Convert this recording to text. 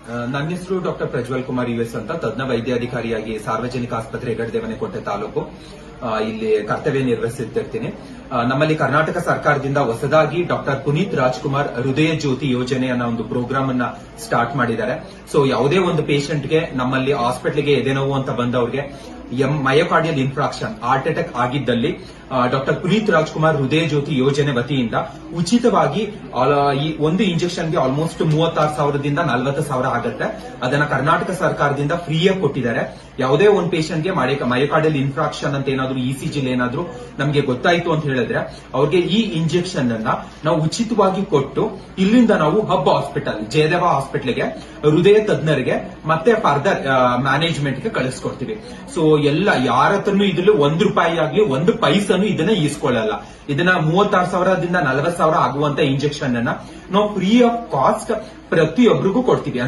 ನನ್ನ ಹೆಸರು doctor Prajwal Kumar US ಅಂತ ತಜ್ಞ ವೈದ್ಯಾಧಿಕಾರಿಯಾಗಿ ಸಾರ್ವಜನಿಕ ಆಸ್ಪತ್ರೆ ಹೆಗಡೆದೇವನಕೋಟೆ ತಾಲೂಕು ಇಲ್ಲಿ ಕರ್ತವ್ಯ ನಿರ್ವಹಿಸುತ್ತಿರ್ತೀನಿ. ನಮ್ಮಲ್ಲಿ ಕರ್ನಾಟಕ ಸರ್ಕಾರದಿಂದ ಹೊಸದಾಗಿ ಡಾಕ್ಟರ್ ಪುನೀತ್ ರಾಜ್ಕುಮಾರ್ ಹೃದಯ ಜ್ಯೋತಿ ಯೋಜನೆ ಅನ್ನೋ ಒಂದು ಪ್ರೋಗ್ರಾಮ್ ಅನ್ನ ಸ್ಟಾರ್ಟ್ ಮಾಡಿದ್ದಾರೆ. ಸೊ ಯಾವುದೇ ಒಂದು ಪೇಷಂಟ್ಗೆ ನಮ್ಮಲ್ಲಿ ಹಾಸ್ಪಿಟಲ್ಗೆ ಎದೆನೋವು ಅಂತ ಬಂದವ್ರಿಗೆ ಮಯೋಕಾರ್ಡಿಯಲ್ ಇನ್ಫ್ರಾಕ್ಷನ್ ಹಾರ್ಟ್ ಅಟ್ಯಾಕ್ ಆಗಿದ್ದಲ್ಲಿ ಡಾಕ್ಟರ್ ಪುನೀತ್ ರಾಜ್ಕುಮಾರ್ ಹೃದಯ ಜ್ಯೋತಿ ಯೋಜನೆ ವತಿಯಿಂದ ಉಚಿತವಾಗಿ ಈ ಒಂದು ಇಂಜೆಕ್ಷನ್ಗೆ ಆಲ್ಮೋಸ್ಟ್ 36,000ದಿಂದ 40,000 ಆಗುತ್ತೆ. ಅದನ್ನ ಕರ್ನಾಟಕ ಸರ್ಕಾರದಿಂದ ಫ್ರೀಯಾಗಿ ಕೊಟ್ಟಿದ್ದಾರೆ. ಯಾವುದೇ ಒಂದು ಪೇಷಂಟ್ಗೆ ಮಯೋಕಾರ್ಡಿಯಲ್ ಇನ್ಫ್ರಾಕ್ಷನ್ ಅಂತ ಏನಾದ್ರು ಇಸಿಜಿ ಏನಾದ್ರು ನಮಗೆ ಗೊತ್ತಾಯ್ತು ಅಂತ ಹೇಳಿದ್ರೆ ಅವ್ರಿಗೆ ಈ ಇಂಜೆಕ್ಷನ್ ಅನ್ನ ನಾವು ಉಚಿತವಾಗಿ ಕೊಟ್ಟು ಇಲ್ಲಿಂದ ನಾವು ಹಬ್ ಹಾಸ್ಪಿಟಲ್ ಜಯದೇವ ಹಾಸ್ಪಿಟಲ್ಗೆ ಹೃದಯ ತಜ್ಞರಿಗೆ ಮತ್ತೆ ಫರ್ದರ್ ಮ್ಯಾನೇಜ್ಮೆಂಟ್ಗೆ ಕಳಿಸ್ಕೊಡ್ತೀವಿ. ಸೊ ಎಲ್ಲ ಯಾರ ಹತ್ರನೂ ಇದ್ರಲ್ಲಿ ₹1 ಆಗ್ಲಿ 1 ಪೈಸನು ಇದನ್ನ ಈಸ್ಕೊಳ್ಳಲ್ಲ. ಇದನ್ನ 36,000ದಿಂದ 40,000 ಆಗುವಂತ ಇಂಜೆಕ್ಷನ್ ಅನ್ನ ನಾವು ಫ್ರೀ ಆಫ್ ಕಾಸ್ಟ್ ಪ್ರತಿಯೊಬ್ಬರಿಗೂ ಕೊಡ್ತೀವಿ.